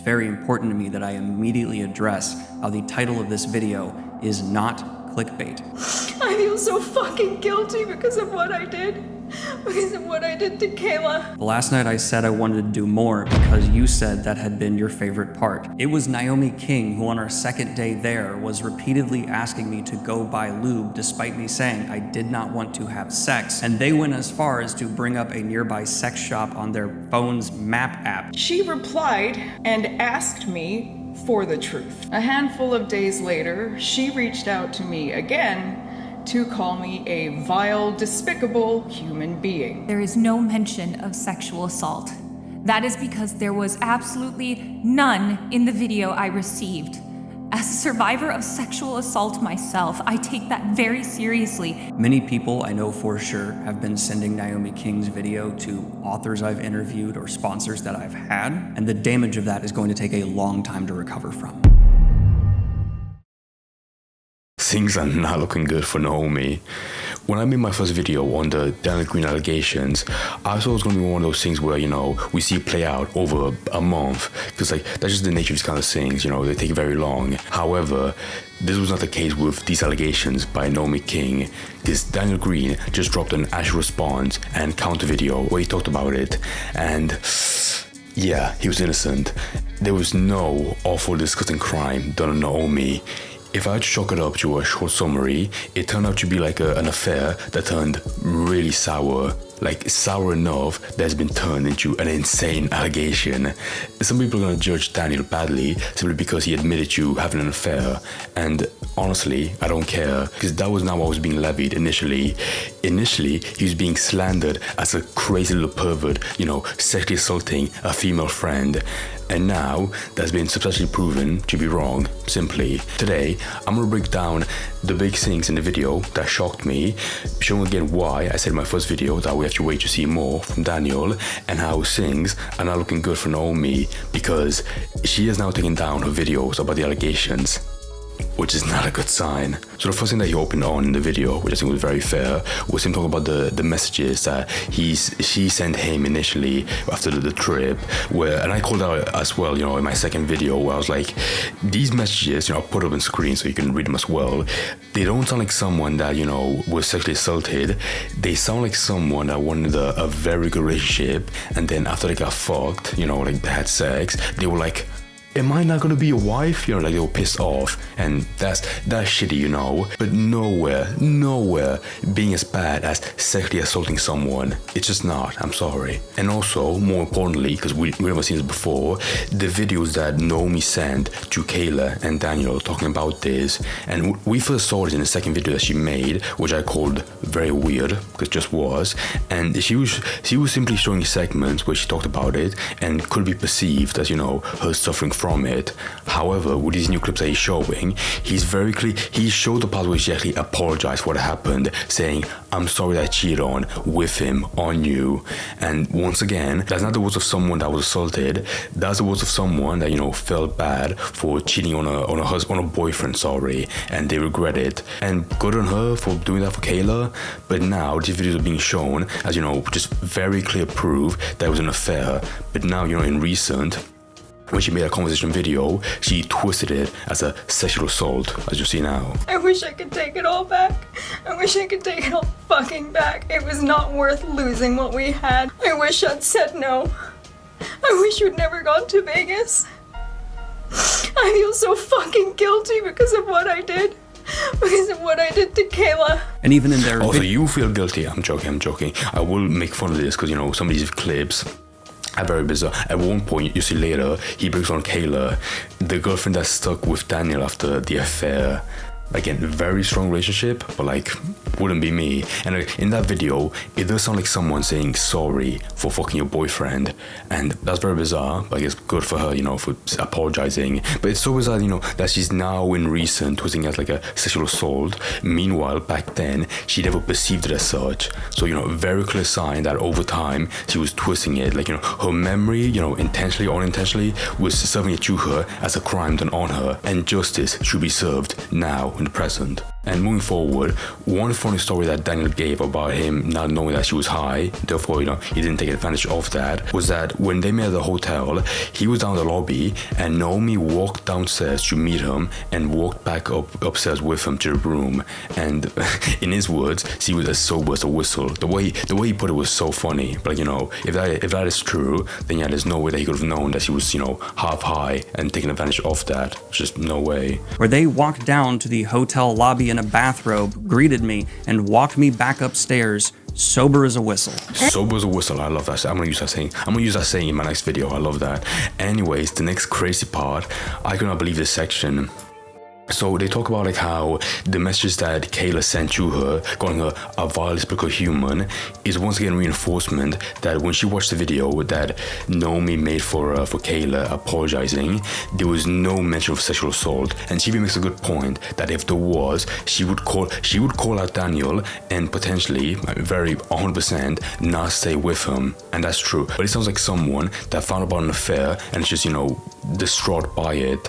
very important to me that I immediately address how the title of this video is not clickbait. I feel so fucking guilty because of what I did. Because of what I did to Kayla. Last night I said I wanted to do more because you said that had been your favorite part. It was Naomi King who on our second day there was repeatedly asking me to go buy lube despite me saying I did not want to have sex, and they went as far as to bring up a nearby sex shop on their phone's map app. She replied and asked me for the truth. A handful of days later, she reached out to me again to call me a vile, despicable human being. There is no mention of sexual assault. That is because there was absolutely none in the video I received. As a survivor of sexual assault myself, I take that very seriously. Many people I know for sure have been sending Naomi King's video to authors I've interviewed or sponsors that I've had, and the damage of that is going to take a long time to recover from. Things are not looking good for Naomi. When I made my first video on the Daniel Greene allegations, I thought it was going to be one of those things where, we see it play out over a month, because that's just the nature of these kind of things, they take very long. However, this was not the case with these allegations by Naomi King, because Daniel Greene just dropped an actual response and counter video where he talked about it, and yeah, he was innocent. There was no awful disgusting crime done on Naomi. If I had to chalk it up to a short summary, it turned out to be like an affair that turned really sour. Like sour enough that has been turned into an insane allegation. Some people are gonna judge Daniel badly simply because he admitted to having an affair, and honestly, I don't care, because that was not what was being levied initially. Initially, he was being slandered as a crazy little pervert, sexually assaulting a female friend. And now, that's been substantially proven to be wrong, simply. Today, I'm gonna break down the big things in the video that shocked me, showing again why I said in my first video that we have to wait to see more from Daniel, and how things are not looking good for Naomi, because she has now taken down her videos about the allegations, which is not a good sign. So the first thing that he opened on in the video, which I think was very fair, was him talking about the messages that she sent him initially after the trip, and I called out as well, in my second video, where I was like, these messages, I'll put up on screen so you can read them as well. They don't sound like someone that, was sexually assaulted. They sound like someone that wanted a very good relationship, and then after they got fucked, they had sex, they were like, am I not gonna be your wife? They were pissed off, and that's shitty, but nowhere being as bad as sexually assaulting someone. It's just not, I'm sorry. And also, more importantly, because we've never seen this before, the videos that Naomi sent to Kayla and Daniel talking about this, and we first saw it in the second video that she made, which I called very weird, because it just was, and she was simply showing segments where she talked about it, and could be perceived as, her suffering from it. However, with these new clips that he's showing, he's very clear. He showed the part where she actually apologized for what happened, saying, I'm sorry that I cheated with him on you. And once again, that's not the words of someone that was assaulted. That's the words of someone that, felt bad for cheating on a boyfriend, sorry, and they regret it. And good on her for doing that for Kayla. But now these videos are being shown as, just very clear proof that it was an affair. But now, in recent, when she made a conversation video, she twisted it as a sexual assault, as you see now. I wish I could take it all back. I wish I could take it all fucking back. It was not worth losing what we had. I wish I'd said no. I wish you'd never gone to Vegas. I feel so fucking guilty because of what I did. Because of what I did to Kayla. And even in their also, you feel guilty. I'm joking. I will make fun of this because, some of these clips are very bizarre. At one point, you see later, he brings on Kayla, the girlfriend that's stuck with Daniel after the affair. Again, very strong relationship, but wouldn't be me. And in that video, it does sound like someone saying sorry for fucking your boyfriend, and that's very bizarre. But I guess good for her, for apologizing. But it's so bizarre, that she's now in recent twisting it as like a sexual assault. Meanwhile, back then, she never perceived it as such. So, very clear sign that over time, she was twisting it. Her memory, intentionally or unintentionally, was serving it to her as a crime done on her, and justice should be served now in the present. And moving forward, one funny story that Daniel gave about him not knowing that she was high, therefore, he didn't take advantage of that, was that when they met at the hotel, he was down in the lobby and Naomi walked downstairs to meet him and walked back upstairs with him to the room. And in his words, she was as sober as a whistle. The way he put it was so funny. But if that is true, then yeah, there's no way that he could have known that she was, half high and taking advantage of that. Just no way. Where they walked down to the hotel lobby in a bathrobe, greeted me, and walked me back upstairs, sober as a whistle. Sober as a whistle, I love that. I'm gonna use that saying. I'm gonna use that saying in my next video. I love that. Anyways, the next crazy part, I could not believe this section. So they talk about how the message that Kayla sent to her, calling her a vile typical human, is once again reinforcement that when she watched the video that Naomi made for Kayla apologizing, there was no mention of sexual assault. And she even makes a good point that if there was, she would call out Daniel and potentially, very 100%, not stay with him. And that's true. But it sounds like someone that found about an affair and is just, distraught by it.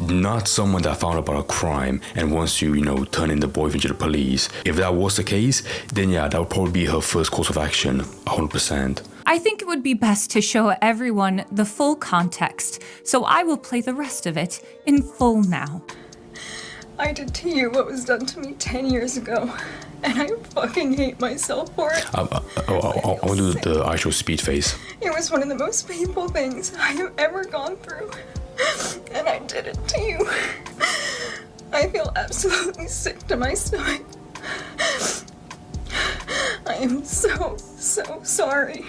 Not someone that found about a crime and wants to, turn in the boyfriend to the police. If that was the case, then yeah, that would probably be her first course of action, 100%. I think it would be best to show everyone the full context, so I will play the rest of it in full now. I did to you what was done to me 10 years ago, and I fucking hate myself for it. I want to do the actual speed face. It was one of the most painful things I have ever gone through, and I did it to you. I feel absolutely sick to my stomach. I am so sorry.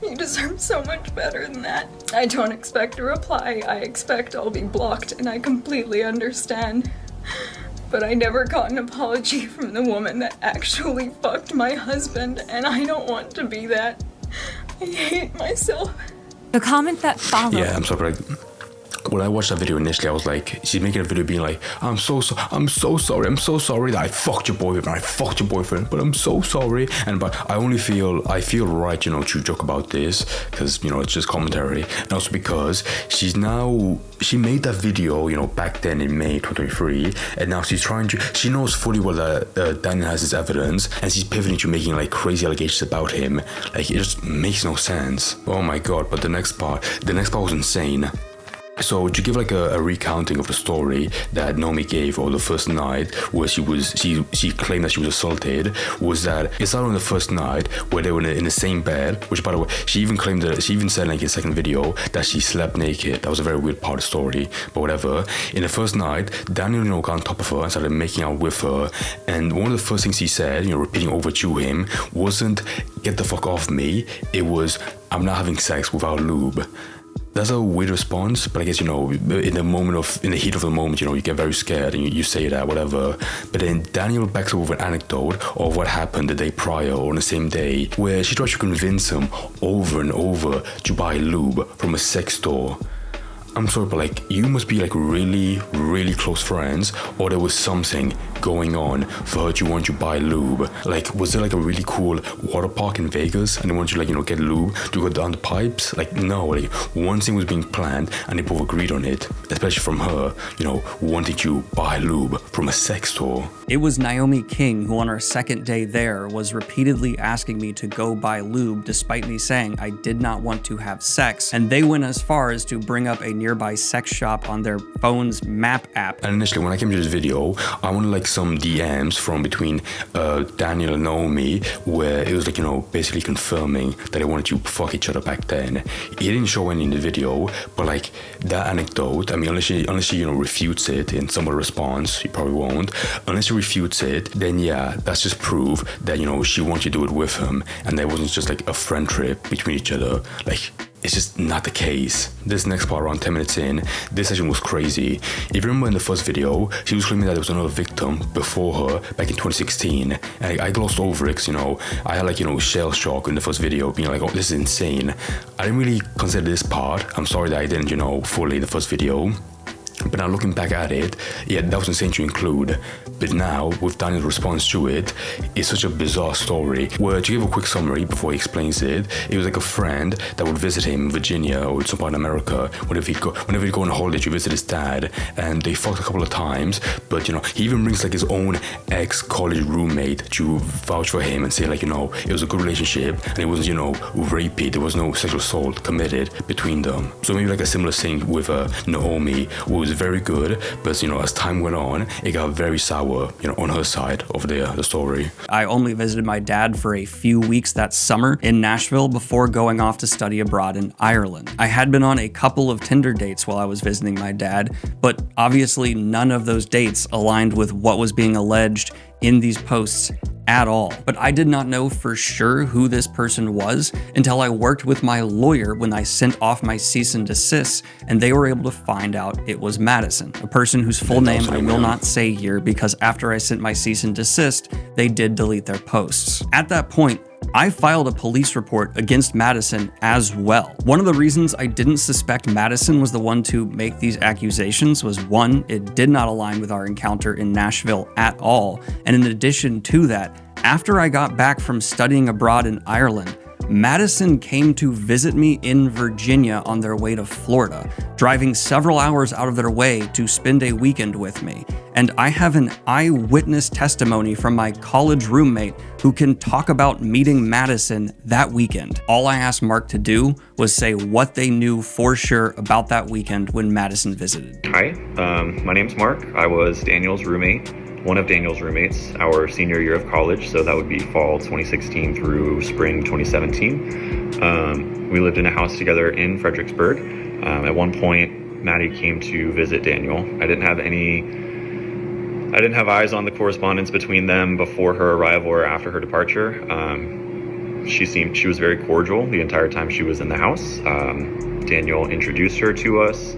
You deserve so much better than that. I don't expect a reply. I expect I'll be blocked, and I completely understand. But I never got an apology from the woman that actually fucked my husband, and I don't want to be that. I hate myself. The comment that followed. Yeah, I'm sorry. When I watched that video initially, I was like, she's making a video being like, I'm so sorry that I fucked your boyfriend, but I'm so sorry. But I feel right, to joke about this, because, it's just commentary. And also because she made that video, back then in May 2023, and now she knows fully well that Daniel has his evidence, and she's pivoting to making like crazy allegations about him. Like, it just makes no sense. Oh my god, but the next part was insane. So to give like a recounting of the story that Naomi gave on the first night where she claimed that she was assaulted, was that it started on the first night where they were in the same bed, which by the way, she even said like in the second video that she slept naked. That was a very weird part of the story, but whatever. In the first night, Daniel got on top of her and started making out with her, and one of the first things he said, repeating over to him, wasn't "get the fuck off me," it was "I'm not having sex without lube." That's a weird response, but I guess, in the heat of the moment, you get very scared and you say that, whatever. But then Daniel backs up with an anecdote of what happened the day prior or on the same day, where she tries to convince him over and over to buy lube from a sex store. I'm sorry, but you must be really, really close friends, or there was something going on for her to want to buy lube. Was there a really cool water park in Vegas and they wanted to get lube to go down the pipes? No, one thing was being planned and they both agreed on it, especially from her, wanting to buy lube from a sex store. It was Naomi King who on our second day there was repeatedly asking me to go buy lube despite me saying I did not want to have sex, and they went as far as to bring up a nearby sex shop on their phone's map app. And initially when I came to this video, I wanted some DMs from between Daniel and Naomi where it was basically confirming that they wanted to fuck each other back then. He didn't show any in the video, but that anecdote, unless she refutes it in some of the response, he probably won't. Unless she refutes it, then yeah, that's just proof that she wants to do it with him and that wasn't just a friend trip between each other. It's just not the case. This next part, around 10 minutes in, this session was crazy. If you remember in the first video, she was claiming that there was another victim before her back in 2016. And I glossed over it because, I had shell shock in the first video, being oh, this is insane. I didn't really consider this part. I'm sorry that I didn't, fully in the first video. But now looking back at it, yeah, that was insane to include. But now, with Daniel's response to it, it's such a bizarre story. Where, to give a quick summary before he explains it, it was like a friend that would visit him in Virginia or some part in America. Whenever he'd go on a holiday to visit his dad, and they fucked a couple of times. But he even brings like his own ex-college roommate to vouch for him and say like, it was a good relationship and it wasn't, rapey. There was no sexual assault committed between them. So maybe like a similar thing with Naomi, who was very good, but as time went on, it got very sour, on her side of the story. I only visited my dad for a few weeks that summer in Nashville before going off to study abroad in Ireland. I had been on a couple of Tinder dates while I was visiting my dad, but obviously none of those dates aligned with what was being alleged in these posts at all. But I did not know for sure who this person was until I worked with my lawyer when I sent off my cease and desist, and they were able to find out it was Madison, a person whose full name I will not say here because after I sent my cease and desist, they did delete their posts. At that point, I filed a police report against Madison as well. One of the reasons I didn't suspect Madison was the one to make these accusations was one, it did not align with our encounter in Nashville at all. And in addition to that, after I got back from studying abroad in Ireland, Madison came to visit me in Virginia on their way to Florida, driving several hours out of their way to spend a weekend with me. And I have an eyewitness testimony from my college roommate who can talk about meeting Madison that weekend. All I asked Mark to do was say what they knew for sure about that weekend when Madison visited. Hi, my name's Mark. I was Daniel's roommate. One of Daniel's roommates, our senior year of college, so that would be fall 2016 through spring 2017. We lived in a house together in Fredericksburg. At one point, Maddie came to visit Daniel. I didn't have eyes on the correspondence between them before her arrival or after her departure. She was very cordial the entire time she was in the house. Daniel introduced her to us.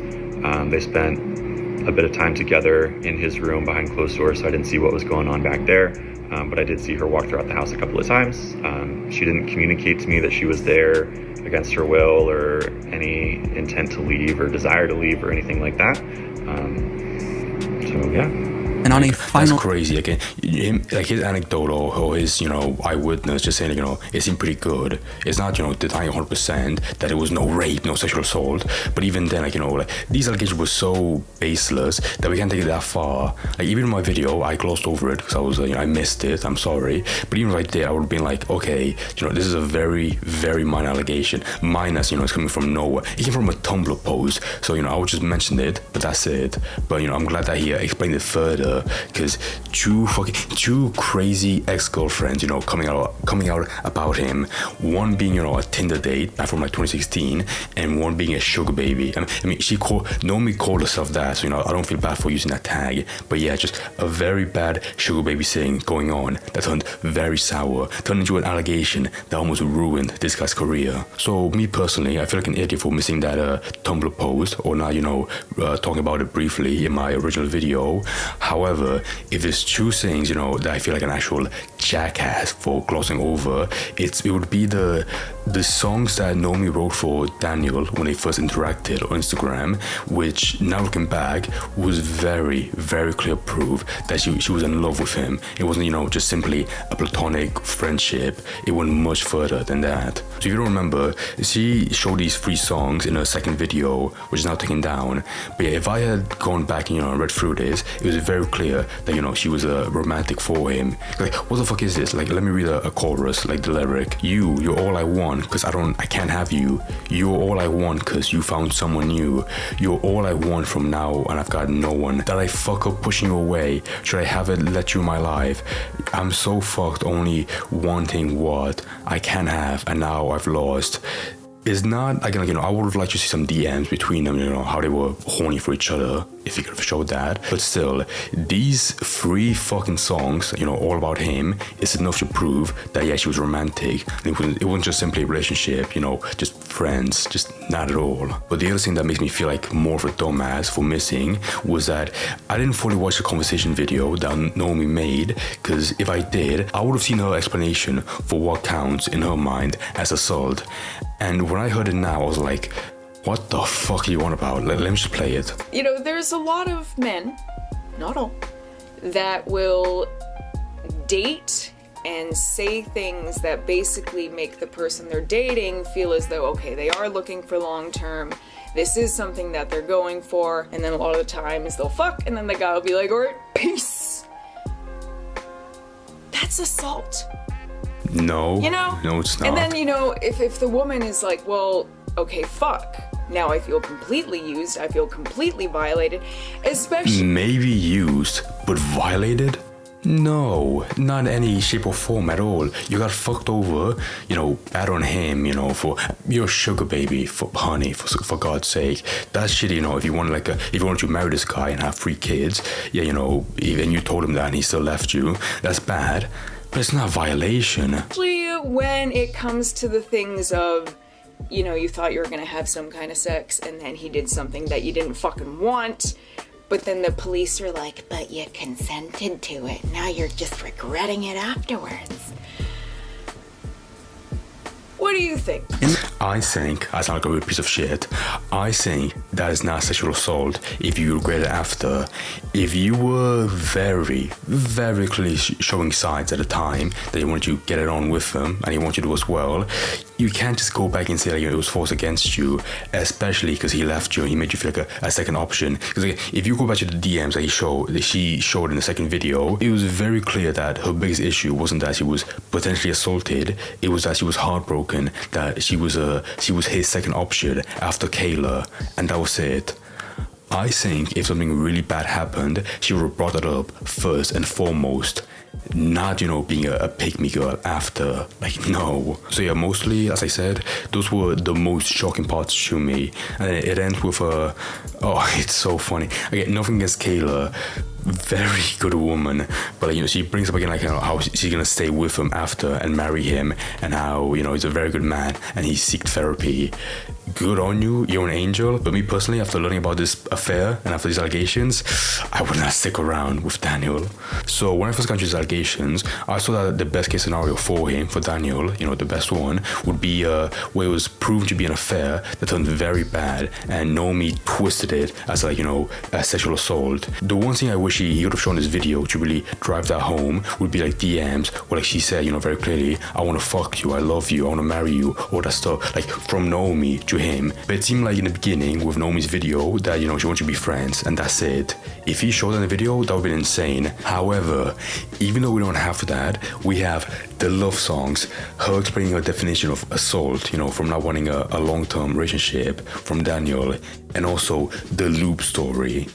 They spent a bit of time together in his room behind closed doors, so I didn't see what was going on back there, but I did see her walk throughout the house a couple of times. She didn't communicate to me that she was there against her will or any intent to leave or desire to leave or anything like that. So yeah. And on a final... That's crazy. Again, his anecdote or his, eyewitness just saying, it seemed pretty good. It's not, denying 100% that it was no rape, no sexual assault. But even then, these allegations were so baseless that we can't take it that far. Even in my video, I glossed over it because I was, I missed it. I'm sorry. But even if I did, I would have been like, okay, this is a very, very minor allegation. Minus, it's coming from nowhere. It came from a Tumblr post. So, I would just mention it, but that's it. But, I'm glad that he explained it further. Because two crazy ex-girlfriends, coming out about him. One being, a Tinder date back from 2016, and one being a sugar baby. I mean, Naomi called herself that, so I don't feel bad for using that tag. But yeah, just a very bad sugar baby thing going on that turned very sour, turned into an allegation that almost ruined this guy's career. So me personally, I feel like an idiot for missing that Tumblr post, or not, talking about it briefly in my original video. However, if there's two things, that I feel like an actual jackass for glossing over, it would be the songs that Naomi wrote for Daniel when they first interacted on Instagram, which now looking back was very, very clear proof that she was in love with him. It wasn't, just simply a platonic friendship. It went much further than that. So if you don't remember, she showed these 3 songs in her second video, which is now taken down. But yeah, if I had gone back and read through this, it was very clear that she was a romantic for him. What the fuck is this? Let me read a chorus, the lyric. You're all I want, cause I can't have you. You're all I want, cause you found someone new. You're all I want from now, and I've got no one. That I fuck up pushing you away. Should I have it let you in my life? I'm so fucked, only wanting what I can have, and now I've lost. It's not, again, I would have liked to see some DMs between them, how they were horny for each other, if he could have showed that. But still, these 3 fucking songs, all about him, is enough to prove that, yeah, she was romantic. It wasn't just simply a relationship, just friends, just not at all. But the other thing that makes me feel like more of a dumbass for missing was that I didn't fully watch the conversation video that Naomi made, because if I did, I would have seen her explanation for what counts in her mind as assault. And when I heard it now, I was like, What the fuck are you on about? Let me just play it. You know, there's a lot of men, not all, that will date and say things that basically make the person they're dating feel as though, okay, they are looking for long term, this is something that they're going for, and then a lot of the times they'll fuck, and then the guy will be like, alright, peace. That's assault. No. You know? No, it's not. And then, you know, if the woman is like, well, okay, fuck. Now I feel completely used, I feel completely violated, especially... Maybe used, but violated? No, not in any shape or form at all. You got fucked over, you know, bad on him, you know, for your sugar baby, for honey, for God's sake. That's shit, you know, if you want if you want to marry this guy and have 3 kids, yeah, you know, even you told him that and he still left you, that's bad. But it's not a violation. Especially when it comes to the things of, you know, you thought you were gonna have some kind of sex and then he did something that you didn't fucking want. But then the police are like, but you consented to it. Now you're just regretting it afterwards. What do you think? I think, I sound like a real piece of shit, I think that is not sexual assault if you regret it after. If you were very, very clearly showing signs at the time that you wanted to get it on with them and you want you to as well, you can't just go back and say like, it was forced against you, especially because he left you and he made you feel like a second option. Because like, if you go back to the DMs that she showed in the second video, it was very clear that her biggest issue wasn't that she was potentially assaulted, it was that she was heartbroken, that she was his second option after Kayla, and that was it. I think if something really bad happened, she would have brought it up first and foremost, not, you know, being a pick-me girl after. Like, no. So yeah, mostly, as I said, those were the most shocking parts to me. And it ends with oh, it's so funny. Again, nothing against Kayla, very good woman, but like, you know, she brings up again like, you know, how she's gonna stay with him after and marry him, and how, you know, he's a very good man and he seeked therapy. Good on you, you're an angel. But me personally, after learning about this affair and after these allegations, I would not stick around with Daniel. So when I first got into these allegations, I saw that the best case scenario for him, for Daniel, you know, the best one would be where it was proven to be an affair that turned very bad and Naomi twisted it as like, you know, a sexual assault. The one thing I wish he would have shown this video to really drive that home would be like DMs where like she said, you know, very clearly, I want to fuck you, I love you, I want to marry you, all that stuff, like from Naomi to him. But it seemed like in the beginning with Naomi's video that, you know, she wants to be friends and that's it. If he showed in the video, that would have been insane. However, even though we don't have that, we have the love songs, her explaining her definition of assault, you know, from not wanting a long-term relationship from Daniel, and also the loop story.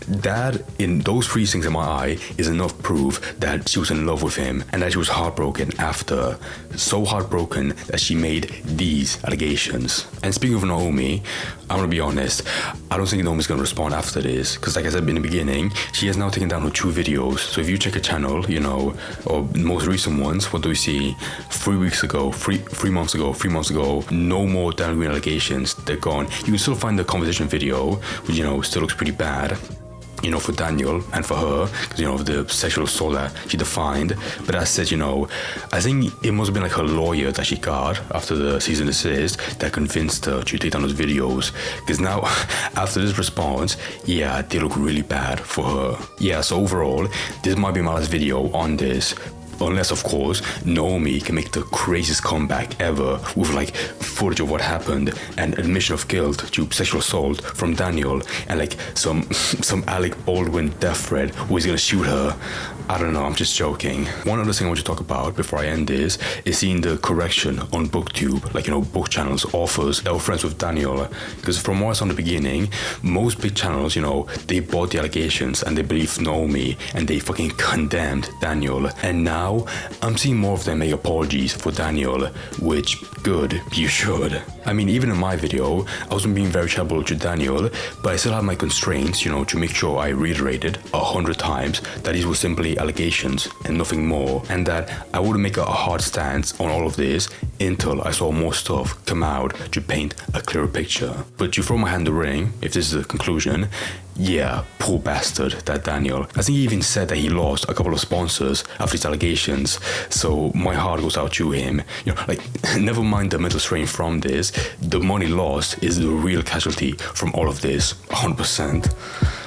That, in those 3 things in my eye, is enough proof that she was in love with him and that she was heartbroken after. So heartbroken that she made these allegations. And speaking of Naomi, I'm gonna be honest, I don't think Naomi's gonna respond after this, because like I said in the beginning, she has now taken down her 2 videos. So if you check her channel, you know, or most recent ones, what do we see? 3 weeks ago, 3 months ago, no more Daniel Greene allegations, they're gone. You can still find the conversation video, which, you know, still looks pretty bad, you know, for Daniel and for her, because, you know, of the sexual assault that she defined. But as said, you know, I think it must have been like her lawyer that she got after the cease and desist that convinced her to take down those videos. Because now, after this response, yeah, they look really bad for her. Yeah, so overall, this might be my last video on this. Unless, of course, Naomi can make the craziest comeback ever with like footage of what happened and admission of guilt to sexual assault from Daniel and like some Alec Baldwin death threat who is gonna shoot her. I don't know, I'm just joking. One other thing I want to talk about before I end this is seeing the correction on BookTube, like, you know, book channels, authors that were friends with Daniel. Because from what I saw in the beginning, most big channels, you know, they bought the allegations and they believed Naomi and they fucking condemned Daniel. And now I'm seeing more of them make apologies for Daniel, which, good, you should. I mean, even in my video, I wasn't being very charitable to Daniel, but I still have my constraints, you know, to make sure I reiterated 100 times that these were simply allegations and nothing more, and that I wouldn't make a hard stance on all of this until I saw more stuff come out to paint a clearer picture. But to throw my hand in the ring, if this is the conclusion, yeah, poor bastard, that Daniel. I think he even said that he lost a couple of sponsors after his allegations, so my heart goes out to him. You know, like, never mind the mental strain from this, because the money lost is the real casualty from all of this, 100%.